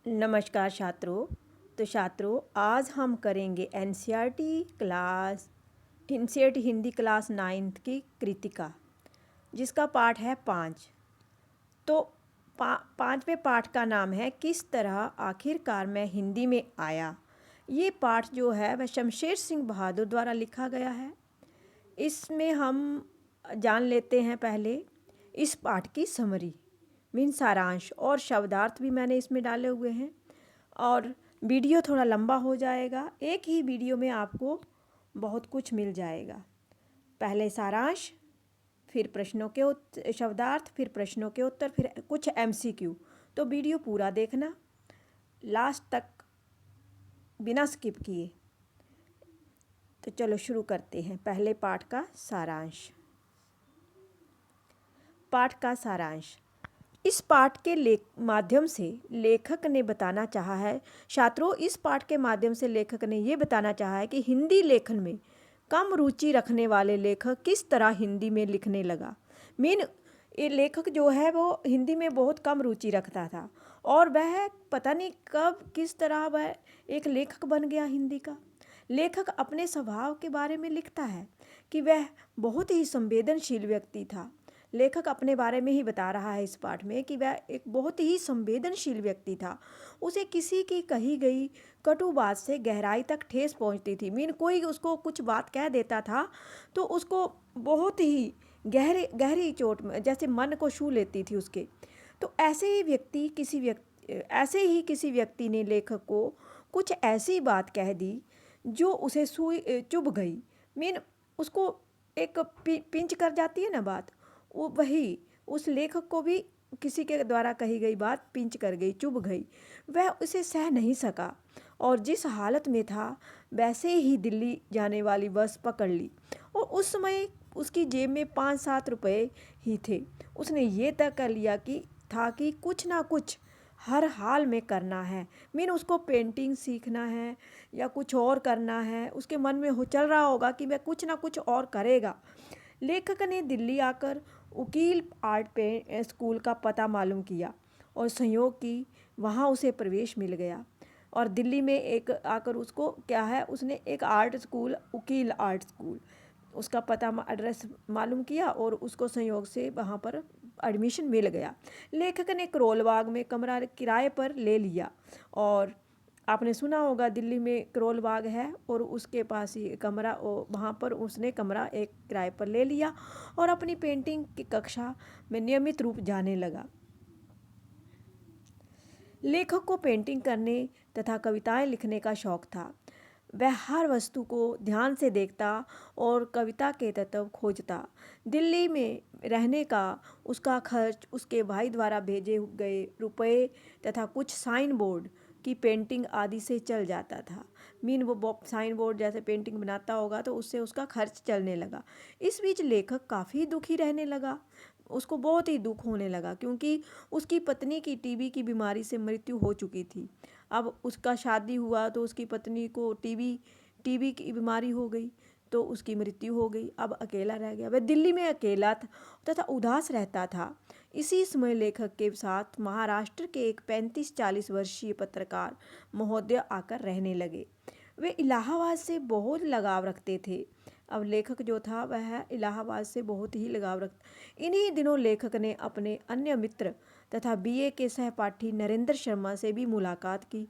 नमस्कार छात्रों। तो छात्रों, आज हम करेंगे एनसीईआरटी हिंदी क्लास 9th की कृतिका, जिसका पाठ है 5। तो पाँचवें पाठ का नाम है किस तरह आखिरकार मैं हिंदी में आया। ये पाठ जो है वह शमशेर सिंह बहादुर द्वारा लिखा गया है। इसमें हम जान लेते हैं पहले इस पाठ की समरी मीन सारांश, और शब्दार्थ भी मैंने इसमें डाले हुए हैं। और वीडियो थोड़ा लंबा हो जाएगा, एक ही वीडियो में आपको बहुत कुछ मिल जाएगा। पहले सारांश, फिर प्रश्नों के शब्दार्थ, फिर प्रश्नों के उत्तर, फिर कुछ एमसीक्यू। तो वीडियो पूरा देखना लास्ट तक बिना स्किप किए। तो चलो शुरू करते हैं पहले पाठ का सारांश। पाठ का सारांश। इस पाठ के माध्यम से लेखक ने बताना चाहा है, छात्रों, इस पाठ के माध्यम से लेखक ने ये बताना चाहा है कि हिंदी लेखन में कम रुचि रखने वाले लेखक किस तरह हिंदी में लिखने लगा। ये लेखक जो है वो हिंदी में बहुत कम रुचि रखता था, और वह पता नहीं कब किस तरह वह एक लेखक बन गया हिंदी का। लेखक अपने स्वभाव के बारे में लिखता है कि वह बहुत ही संवेदनशील व्यक्ति था। लेखक अपने बारे में ही बता रहा है इस पाठ में कि वह एक बहुत ही संवेदनशील व्यक्ति था। उसे किसी की कही गई कटु बात से गहराई तक ठेस पहुंचती थी। कोई उसको कुछ बात कह देता था तो उसको बहुत ही गहरी चोट में जैसे मन को छू लेती थी उसके। तो ऐसे ही किसी व्यक्ति ने लेखक को कुछ ऐसी बात कह दी जो उसे चुभ गई। उसको एक पिंच कर जाती है ना बात, वो वही उस लेखक को भी किसी के द्वारा कही गई बात पिंच कर गई, चुभ गई। वह उसे सह नहीं सका और जिस हालत में था वैसे ही दिल्ली जाने वाली बस पकड़ ली। और उस समय उसकी जेब में 5-7 रुपये ही थे। उसने ये तय कर लिया कि कुछ ना कुछ हर हाल में करना है। उसको पेंटिंग सीखना है या कुछ और करना है। उसके मन में चल रहा होगा कि वह कुछ ना कुछ और करेगा। लेखक ने दिल्ली आकर वकील आर्ट स्कूल का पता मालूम किया और संयोग की वहाँ उसे प्रवेश मिल गया। और दिल्ली में एक आकर उसको उसने एक आर्ट स्कूल, वकील आर्ट स्कूल, उसका पता एड्रेस मालूम किया और उसको संयोग से वहाँ पर एडमिशन मिल गया। लेखक ने करोल बाग में कमरा किराए पर ले लिया। और आपने सुना होगा दिल्ली में करोल बाग है और उसके पास ही कमरा, वहाँ पर उसने कमरा एक किराए पर ले लिया और अपनी पेंटिंग की कक्षा में नियमित रूप जाने लगा। लेखक को पेंटिंग करने तथा कविताएं लिखने का शौक था। वह हर वस्तु को ध्यान से देखता और कविता के तत्व खोजता। दिल्ली में रहने का उसका खर्च उसके भाई द्वारा भेजे गए रुपए तथा कुछ साइन बोर्ड की पेंटिंग आदि से चल जाता था। वो साइन बोर्ड जैसे पेंटिंग बनाता होगा तो उससे उसका खर्च चलने लगा। इस बीच लेखक काफ़ी दुखी रहने लगा। उसको बहुत ही दुख होने लगा क्योंकि उसकी पत्नी की टीबी की बीमारी से मृत्यु हो चुकी थी। अब उसका शादी हुआ तो उसकी पत्नी को टीबी की बीमारी हो गई, तो उसकी मृत्यु हो गई। अब अकेला रह गया। वह दिल्ली में अकेला था तथा उदास रहता था। इसी समय लेखक के साथ महाराष्ट्र के एक 35-40 वर्षीय पत्रकार महोदय आकर रहने लगे। वे इलाहाबाद से बहुत लगाव रखते थे। अब लेखक जो था वह इलाहाबाद से बहुत ही लगाव रखता। इन्हीं दिनों लेखक ने अपने अन्य मित्र तथा बीए के सहपाठी नरेंद्र शर्मा से भी मुलाकात की,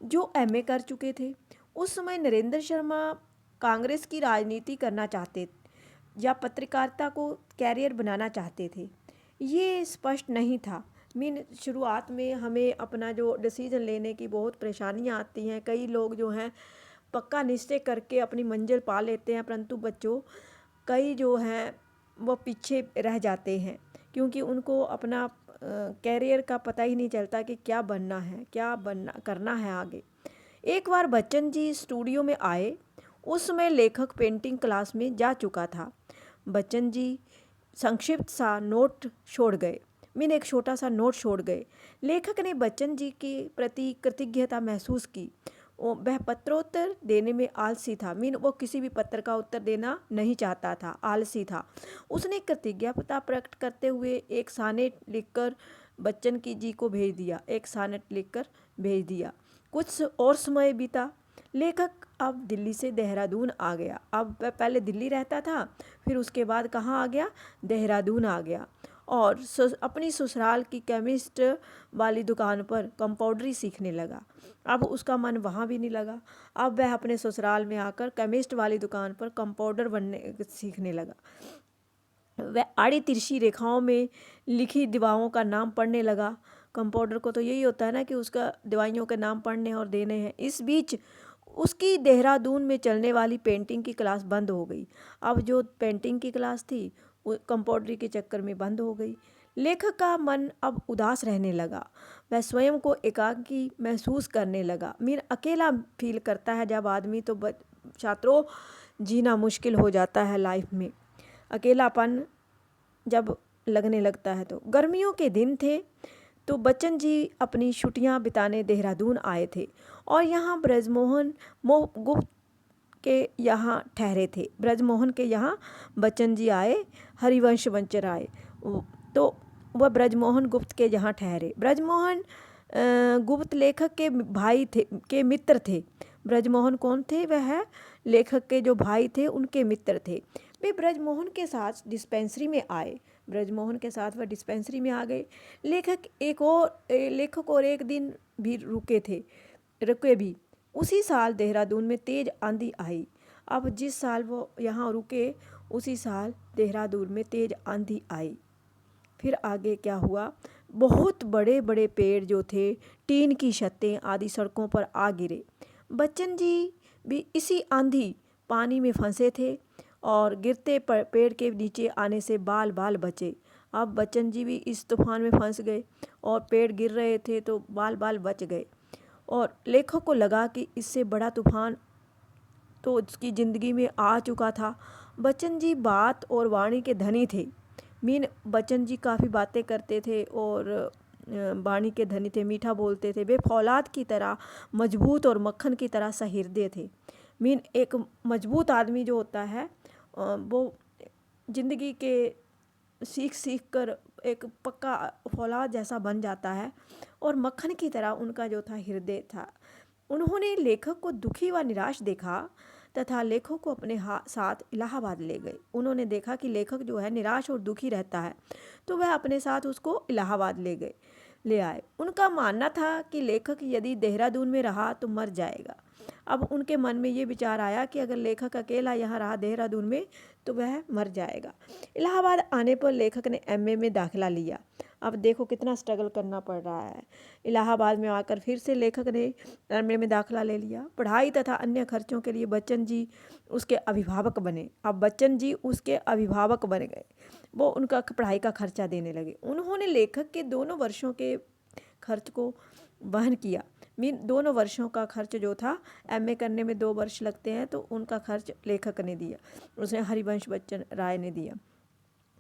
जो एमए कर चुके थे। उस समय नरेंद्र शर्मा कांग्रेस की राजनीति करना चाहते या पत्रकारिता को कैरियर बनाना चाहते थे, ये स्पष्ट नहीं था। शुरुआत में हमें अपना जो डिसीजन लेने की बहुत परेशानियां आती हैं। कई लोग जो हैं पक्का निश्चय करके अपनी मंजिल पा लेते हैं, परंतु बच्चों कई जो हैं वो पीछे रह जाते हैं क्योंकि उनको अपना कैरियर का पता ही नहीं चलता कि क्या करना है आगे। एक बार बच्चन जी स्टूडियो में आए। उस समय लेखक पेंटिंग क्लास में जा चुका था। बच्चन जी संक्षिप्त सा नोट छोड़ गए। एक छोटा सा नोट छोड़ गए। लेखक ने बच्चन जी के प्रति कृतज्ञता महसूस की। वह पत्रोत्तर देने में आलसी था। वो किसी भी पत्र का उत्तर देना नहीं चाहता था, आलसी था। उसने कृतज्ञता प्रकट करते हुए एक सानेट लिखकर बच्चन की जी को भेज दिया, एक सानेट लिखकर भेज दिया। कुछ और समय बीता, लेखक अब दिल्ली से देहरादून आ गया। अब पहले दिल्ली रहता था, फिर उसके बाद कहाँ आ गया, देहरादून आ गया और अपनी ससुराल की केमिस्ट वाली दुकान पर कंपाउंड्री सीखने लगा। अब उसका मन वहाँ भी नहीं लगा, अब वह अपने ससुराल में आकर केमिस्ट वाली दुकान पर कंपाउंडर बनने सीखने लगा। वह आड़ी तिरछी रेखाओं में लिखी दवाओं का नाम पढ़ने लगा। कंपाउंडर को तो यही होता है ना कि उसका दवाइयों के नाम पढ़ने और देने हैं। इस बीच उसकी देहरादून में चलने वाली पेंटिंग की क्लास बंद हो गई। अब जो पेंटिंग की क्लास थी वो कंपाउंडरी के चक्कर में बंद हो गई। लेखक का मन अब उदास रहने लगा। वह स्वयं को एकाकी महसूस करने लगा। मीन अकेला फील करता है जब आदमी, तो छात्रों जीना मुश्किल हो जाता है लाइफ में, अकेलापन जब लगने लगता है। तो गर्मियों के दिन थे, तो बच्चन जी अपनी छुट्टियां बिताने देहरादून आए थे और यहाँ ब्रजमोहन गुप्त के यहाँ ठहरे थे। ब्रजमोहन के यहाँ बच्चन जी आए, हरिवंश वंचर आए, तो वह ब्रजमोहन गुप्त के यहाँ ठहरे। ब्रजमोहन गुप्त लेखक के भाई थे, के मित्र थे। ब्रजमोहन कौन थे, वह लेखक के जो भाई थे उनके मित्र थे। वे ब्रजमोहन के साथ डिस्पेंसरी में आए। ब्रजमोहन के साथ वह डिस्पेंसरी में आ गए। लेखक और एक दिन भी रुके भी। उसी साल देहरादून में तेज आंधी आई। अब जिस साल वो यहाँ रुके उसी साल देहरादून में तेज आंधी आई। फिर आगे क्या हुआ, बहुत बड़े बड़े पेड़ जो थे, टीन की छतें आदि सड़कों पर आ गिरे। बच्चन जी भी इसी आंधी पानी में फंसे थे और गिरते पेड़ के नीचे आने से बाल बाल बचे। अब बच्चन जी भी इस तूफान में फंस गए और पेड़ गिर रहे थे तो बाल बाल बच गए। और लेखक को लगा कि इससे बड़ा तूफान तो उसकी ज़िंदगी में आ चुका था। बच्चन जी बात और वाणी के धनी थे। बच्चन जी काफ़ी बातें करते थे और वाणी के धनी थे, मीठा बोलते थे। वे फौलाद की तरह मजबूत और मक्खन की तरह सहृदय थे। एक मजबूत आदमी जो होता है वो ज़िंदगी के सीख सीख कर एक पक्का फौलाद जैसा बन जाता है और मक्खन की तरह उनका जो था हृदय था। उन्होंने लेखक को दुखी व निराश देखा तथा लेखक को अपने साथ इलाहाबाद ले गए। उन्होंने देखा कि लेखक जो है निराश और दुखी रहता है, तो वह अपने साथ उसको इलाहाबाद ले आए। उनका मानना था कि लेखक यदि देहरादून में रहा तो मर जाएगा। अब उनके मन में ये विचार आया कि अगर लेखक अकेला यहाँ रहा देहरादून में तो वह मर जाएगा। इलाहाबाद आने पर लेखक ने एमए में दाखिला लिया। अब देखो कितना स्ट्रगल करना पड़ रहा है। इलाहाबाद में आकर फिर से लेखक ने एमए में दाखिला ले लिया। पढ़ाई तथा अन्य खर्चों के लिए बच्चन जी उसके अभिभावक बने। अब बच्चन जी उसके अभिभावक बन गए, वो उनका पढ़ाई का खर्चा देने लगे। उन्होंने लेखक के दोनों वर्षों के खर्च को वहन किया। दोनों वर्षों का खर्च जो था, एमए करने में 2 वर्ष लगते हैं, तो उनका खर्च लेखक ने दिया, उसने हरिवंश बच्चन राय ने दिया।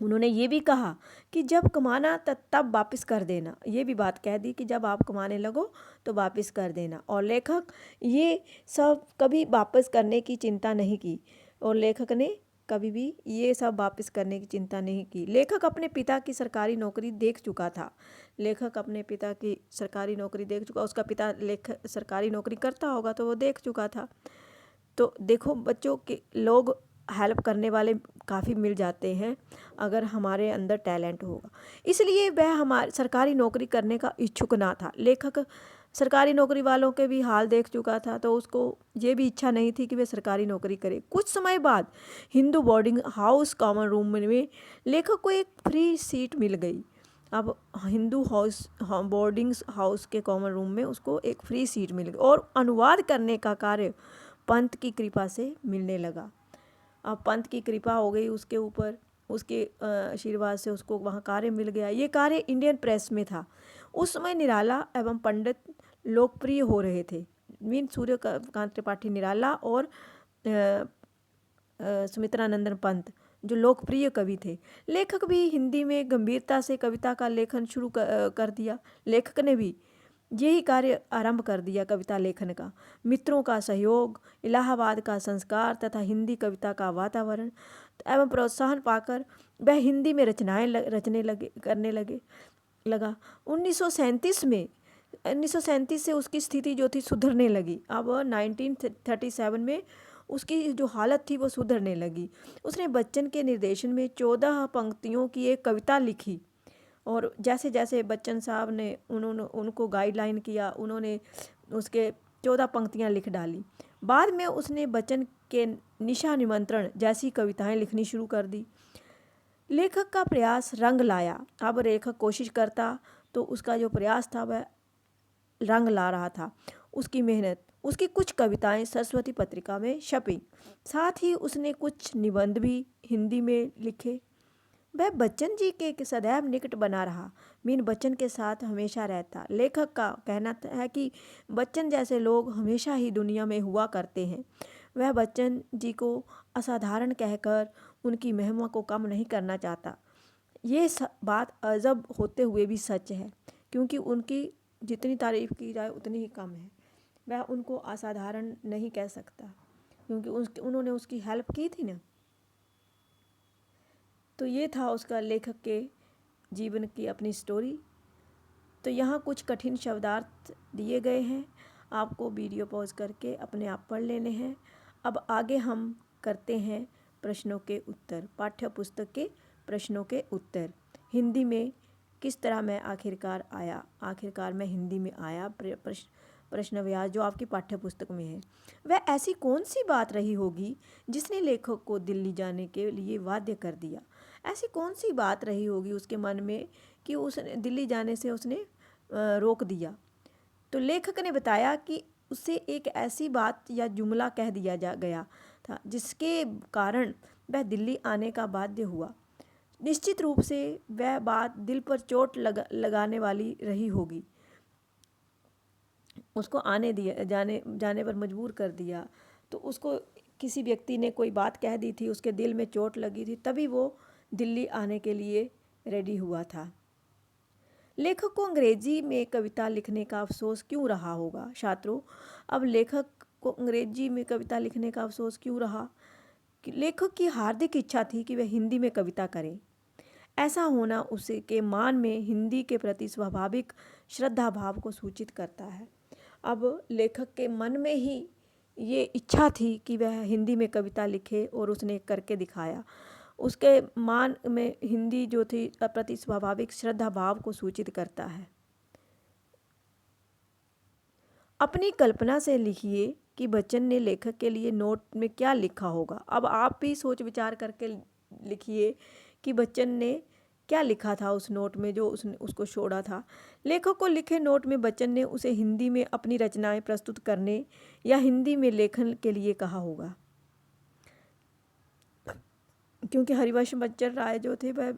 उन्होंने ये भी कहा कि जब कमाना तब वापस कर देना। ये भी बात कह दी कि जब आप कमाने लगो तो वापस कर देना। और लेखक ये सब कभी वापस करने की चिंता नहीं की और लेखक ने कभी भी ये सब वापस करने की चिंता नहीं की। लेखक अपने पिता की सरकारी नौकरी देख चुका था। लेखक अपने पिता की सरकारी नौकरी देख चुका, उसका पिता सरकारी नौकरी करता होगा तो वो देख चुका था। तो देखो बच्चों के लोग हेल्प करने वाले काफ़ी मिल जाते हैं अगर हमारे अंदर टैलेंट होगा। इसलिए वह हमारे सरकारी नौकरी करने का इच्छुक ना था। लेखक सरकारी नौकरी वालों के भी हाल देख चुका था, तो उसको ये भी इच्छा नहीं थी कि वह सरकारी नौकरी करे। कुछ समय बाद Hindu boarding house common room में लेखक को एक फ्री सीट मिल गई। अब हिंदू बोर्डिंग हाउस के कॉमन रूम में उसको एक फ्री सीट मिल गई और अनुवाद करने का कार्य पंत की कृपा से मिलने लगा। अब पंत की कृपा हो गई उसके ऊपर, उसके आशीर्वाद से उसको वहाँ कार्य मिल गया। ये कार्य इंडियन प्रेस में था। उस समय निराला एवं पंडित लोकप्रिय हो रहे थे। सूर्यकांत त्रिपाठी निराला और सुमित्रानंदन पंत जो लोकप्रिय कवि थे। लेखक भी हिंदी में गंभीरता से कविता का लेखन शुरू कर दिया। लेखक ने भी यही कार्य आरंभ कर दिया कविता लेखन का। मित्रों का सहयोग, इलाहाबाद का संस्कार तथा हिंदी कविता का वातावरण एवं प्रोत्साहन पाकर वह हिंदी में रचनाएं करने लगे। लगा। 1937 से उसकी स्थिति जो थी सुधरने लगी। अब 1937 में उसकी जो हालत थी वो सुधरने लगी। उसने बच्चन के निर्देशन में 14 पंक्तियों की एक कविता लिखी और जैसे जैसे बच्चन साहब ने उनको गाइडलाइन किया, उन्होंने उसके 14 पंक्तियाँ लिख डाली। बाद में उसने बच्चन के निशा निमंत्रण जैसी कविताएं लिखनी शुरू कर दी। लेखक का प्रयास रंग लाया। अब लेखक कोशिश करता तो उसका जो प्रयास था वह रंग ला रहा था। उसकी मेहनत, उसकी कुछ कविताएं सरस्वती पत्रिका में छपी। साथ ही उसने कुछ निबंध भी हिंदी में लिखे। वह बच्चन जी के सदैव निकट बना रहा। मीन बच्चन के साथ हमेशा रहता। लेखक का कहना है कि बच्चन जैसे लोग हमेशा ही दुनिया में हुआ करते हैं। वह बच्चन जी को असाधारण कहकर उनकी महिमा को कम नहीं करना चाहता। ये बात अजब होते हुए भी सच है, क्योंकि उनकी जितनी तारीफ़ की जाए उतनी ही कम है। वह उनको असाधारण नहीं कह सकता, क्योंकि उन्होंने उसकी हेल्प की थी ना। तो ये था उसका लेखक के जीवन की अपनी स्टोरी। तो यहाँ कुछ कठिन शब्दार्थ दिए गए हैं, आपको वीडियो पॉज करके अपने आप पढ़ लेने हैं। अब आगे हम करते हैं प्रश्नों के उत्तर, पाठ्य पुस्तक के प्रश्नों के उत्तर। हिंदी में किस तरह मैं आखिरकार मैं हिंदी में आया, प्रश्न व्यास जो आपकी पाठ्य पुस्तक में है। वह ऐसी कौन सी बात रही होगी जिसने लेखक को दिल्ली जाने के लिए बाध्य कर दिया। ऐसी कौन सी बात रही होगी उसके मन में कि उसने दिल्ली जाने से उसने रोक दिया। तो लेखक ने बताया कि उससे एक ऐसी बात या जुमला कह दिया गया था जिसके कारण वह दिल्ली आने का बाध्य हुआ। निश्चित रूप से वह बात दिल पर चोट लगाने वाली रही होगी, उसको जाने पर मजबूर कर दिया। तो उसको किसी व्यक्ति ने कोई बात कह दी थी, उसके दिल में चोट लगी थी, तभी वो दिल्ली आने के लिए रेडी हुआ था। लेखक को अंग्रेजी में कविता लिखने का अफसोस क्यों रहा होगा। छात्रों, अब लेखक को अंग्रेजी में कविता लिखने का अफसोस क्यों रहा कि लेखक की हार्दिक इच्छा थी कि वह हिंदी में कविता करे। ऐसा होना उसके मान में हिंदी के प्रति स्वाभाविक श्रद्धा भाव को सूचित करता है। अब लेखक के मन में ही ये इच्छा थी कि वह हिंदी में कविता लिखे और उसने करके दिखाया। उसके मान में हिंदी जो थी प्रति स्वाभाविक श्रद्धा भाव को सूचित करता है। अपनी कल्पना से लिखिए कि बच्चन ने लेखक के लिए नोट में क्या लिखा होगा। अब आप भी सोच विचार करके लिखिए कि बच्चन ने क्या लिखा था उस नोट में जो उसने उसको छोड़ा था। लेखक को लिखे नोट में बच्चन ने उसे हिंदी में अपनी रचनाएं प्रस्तुत करने या हिंदी में लेखन के लिए कहा होगा। क्योंकि हरिवंश बच्चन राय जो थे वह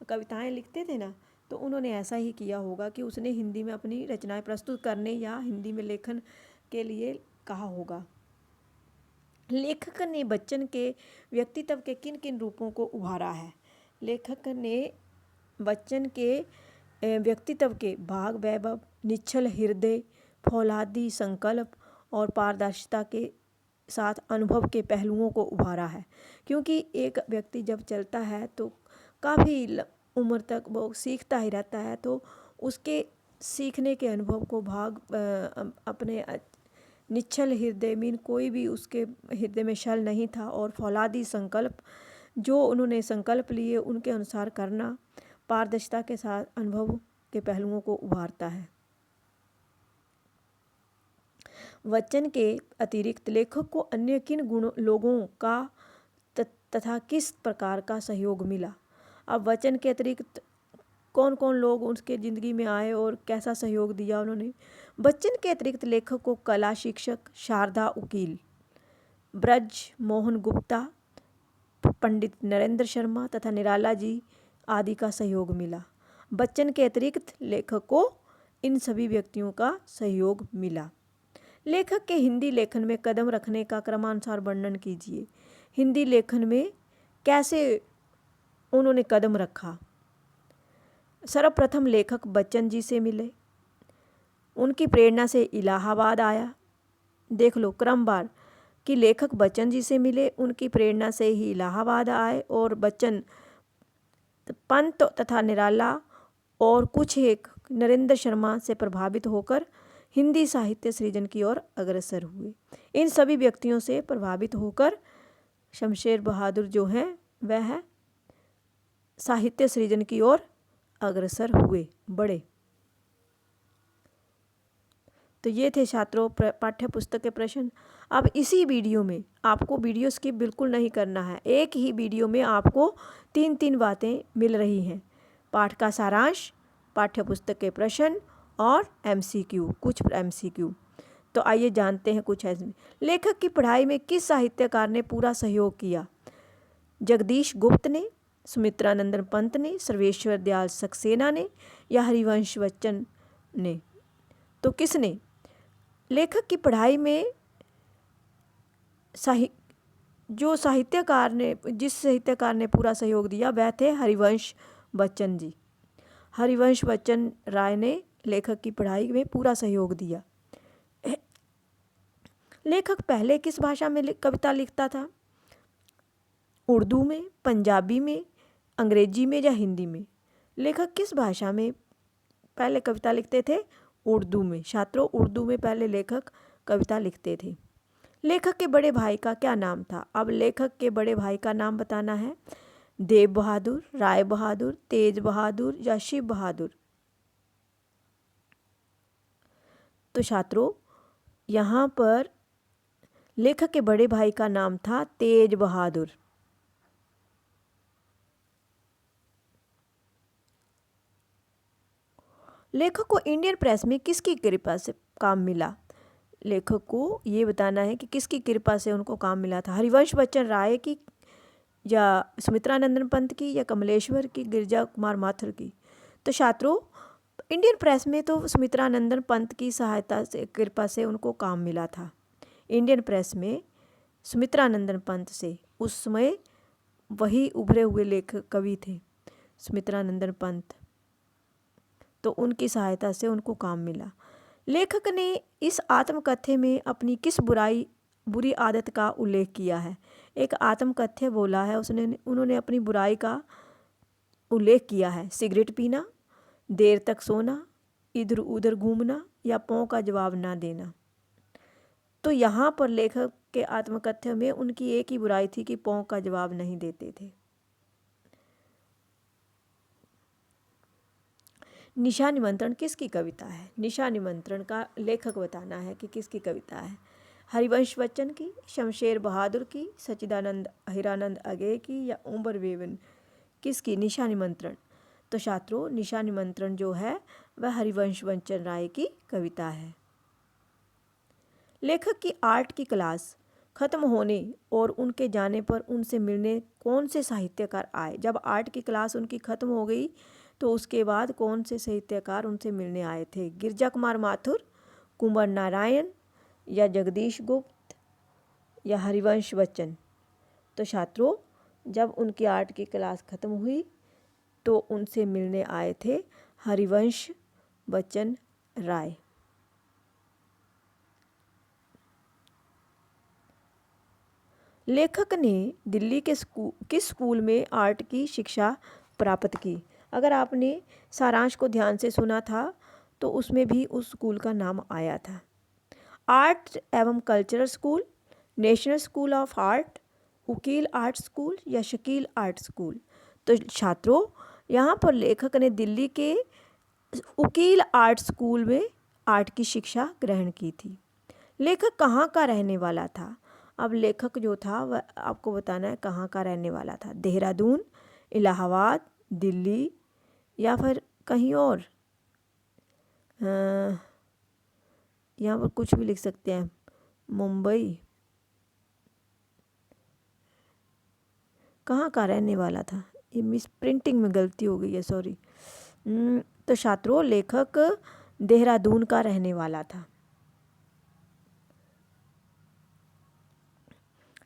कविताएं लिखते थे ना, तो उन्होंने ऐसा ही किया होगा कि उसने हिंदी में अपनी रचनाएं प्रस्तुत करने या हिंदी में लेखन के लिए कहा होगा। लेखक ने बच्चन के व्यक्तित्व के किन किन रूपों को उभारा है। लेखक ने बच्चन के व्यक्तित्व के भाग वैभव, निश्चल हृदय, फौलादी संकल्प और पारदर्शिता के साथ अनुभव के पहलुओं को उभारा है। क्योंकि एक व्यक्ति जब चलता है तो काफ़ी उम्र तक वो सीखता ही रहता है, तो उसके सीखने के अनुभव को अपने निश्चल हृदय मीन कोई भी उसके हृदय में छल नहीं था, और फौलादी संकल्प जो उन्होंने संकल्प लिए उनके अनुसार करना पारदर्शिता के साथ अनुभव के पहलुओं को उभारता है। वचन के अतिरिक्त लेखक को अन्य किन लोगों का तथा किस प्रकार का सहयोग मिला। अब वचन के अतिरिक्त कौन कौन लोग उसके ज़िंदगी में आए और कैसा सहयोग दिया उन्होंने। बच्चन के अतिरिक्त लेखक को कला शिक्षक शारदा उकील, ब्रज मोहन गुप्ता, पंडित नरेंद्र शर्मा तथा निराला जी आदि का सहयोग मिला। बच्चन के अतिरिक्त लेखक को इन सभी व्यक्तियों का सहयोग मिला। लेखक के हिंदी लेखन में कदम रखने का क्रमानुसार वर्णन कीजिए। हिंदी लेखन में कैसे उन्होंने कदम रखा। सर्वप्रथम लेखक बच्चन जी से मिले, उनकी प्रेरणा से इलाहाबाद आया। देख लो क्रमवार कि लेखक बच्चन जी से मिले, उनकी प्रेरणा से ही इलाहाबाद आए, और बच्चन पंत तथा निराला और कुछ एक नरेंद्र शर्मा से प्रभावित होकर हिंदी साहित्य सृजन की ओर अग्रसर हुए। इन सभी व्यक्तियों से प्रभावित होकर शमशेर बहादुर जो हैं वह साहित्य सृजन की ओर अग्रसर हुए, बढ़े। तो ये थे छात्रों पाठ्य पुस्तक के प्रश्न। अब इसी वीडियो में आपको वीडियो स्किप बिल्कुल नहीं करना है। एक ही वीडियो में आपको 3 बातें मिल रही हैं, पाठ का सारांश, पाठ्य पुस्तक के प्रश्न और MCQ, कुछ MCQ। तो आइए जानते हैं कुछ ऐसे। लेखक की पढ़ाई में किस साहित्यकार ने पूरा सहयोग किया? जगदीश गुप्त ने, सुमित्रानंदन पंत ने, सर्वेश्वर दयाल सक्सेना ने या हरिवंश बच्चन ने? तो किसने? लेखक की पढ़ाई में जिस साहित्यकार ने पूरा सहयोग दिया वह थे हरिवंश बच्चन जी। हरिवंश बच्चन राय ने लेखक की पढ़ाई में पूरा सहयोग दिया। लेखक पहले किस भाषा में कविता लिखता था? उर्दू में, पंजाबी में, अंग्रेजी में या हिंदी में? लेखक किस भाषा में पहले कविता लिखते थे? उर्दू में। छात्रों, उर्दू में पहले लेखक कविता लिखते थे। लेखक के बड़े भाई का क्या नाम था? अब लेखक के बड़े भाई का नाम बताना है। देव बहादुर, राय बहादुर, तेज बहादुर या शिव बहादुर? तो छात्रों, यहाँ पर लेखक के बड़े भाई का नाम था तेज बहादुर। लेखक को इंडियन प्रेस में किसकी कृपा से काम मिला? लेखक को ये बताना है कि किसकी कृपा से उनको काम मिला था। हरिवंश बच्चन राय की या सुमित्रानंदन पंत की या कमलेश्वर की, गिरजा कुमार माथुर की? तो छात्रों, इंडियन प्रेस में तो सुमित्रानंदन पंत की सहायता से, कृपा से उनको काम मिला था। इंडियन प्रेस में सुमित्रानंदन पंत से, उस समय वही उभरे हुए लेखक कवि थे सुमित्रानंदन पंत, तो उनकी सहायता से उनको काम मिला। लेखक ने इस आत्मकथ्य में अपनी किस बुरी आदत का उल्लेख किया है? एक आत्मकथ्य बोला है उन्होंने अपनी बुराई का उल्लेख किया है। सिगरेट पीना, देर तक सोना, इधर उधर घूमना या पौ का जवाब ना देना? तो यहाँ पर लेखक के आत्मकथ्य में उनकी एक ही बुराई थी कि पौ का जवाब नहीं देते थे। निशा निमंत्रण किसकी कविता है? निशा निमंत्रण का लेखक बताना है कि किसकी कविता है। हरिवंश बच्चन की, शमशेर बहादुर की, सच्चिदानंद हीरानंद अगे की या उमर बेवन? किसकी? निशा निमंत्रण। तो छात्रों, निशा निमंत्रण जो है वह हरिवंश बच्चन राय की कविता है। लेखक की आर्ट की क्लास खत्म होने और उनके जाने पर उनसे मिलने कौन से साहित्यकार आए? जब आर्ट की क्लास उनकी खत्म हो गई तो उसके बाद कौन से साहित्यकार उनसे मिलने आए थे? गिरजा कुमार माथुर, कुंवर नारायण या जगदीश गुप्त या हरिवंश बच्चन? तो छात्रों, जब उनकी आर्ट की क्लास खत्म हुई तो उनसे मिलने आए थे हरिवंश बच्चन राय। लेखक ने दिल्ली के किस स्कूल में आर्ट की शिक्षा प्राप्त की? अगर आपने सारांश को ध्यान से सुना था तो उसमें भी उस स्कूल का नाम आया था। आर्ट एवं cultural school, national school of art, उकील art school या शकील आर्ट स्कूल? तो छात्रों, यहाँ पर लेखक ने दिल्ली के उकील आर्ट स्कूल में आर्ट की शिक्षा ग्रहण की थी। लेखक कहाँ का रहने वाला था? अब लेखक जो था वह आपको बताना है कहाँ का रहने वाला था। देहरादून, इलाहाबाद, दिल्ली या फिर कहीं और? यहाँ पर कुछ भी लिख सकते हैं, मुंबई। कहाँ का रहने वाला था? ये मिस प्रिंटिंग में गलती हो गई है, सॉरी। तो छात्रों, लेखक देहरादून का रहने वाला था।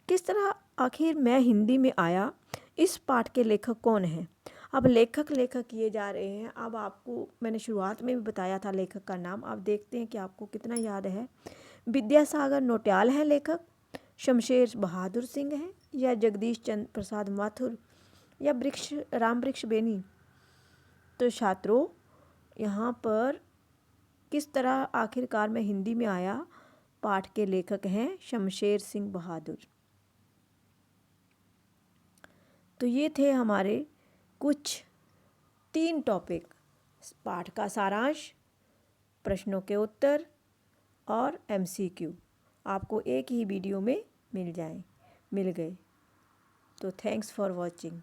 किस तरह आखिर मैं हिंदी में आया, इस पाठ के लेखक कौन हैं? अब लेखक किए जा रहे हैं। अब आपको मैंने शुरुआत में भी बताया था लेखक का नाम। अब देखते हैं कि आपको कितना याद है। विद्यासागर नौटियाल हैं लेखक, शमशेर बहादुर सिंह हैं या जगदीश चंद्र प्रसाद माथुर या राम वृक्ष बेनी? तो छात्रों, यहाँ पर किस तरह आखिरकार में हिंदी में आया, पाठ के लेखक हैं शमशेर सिंह बहादुर। तो ये थे हमारे कुछ 3 टॉपिक, पाठ का सारांश, प्रश्नों के उत्तर और MCQ आपको एक ही वीडियो में मिल गए। तो थैंक्स फॉर वॉचिंग।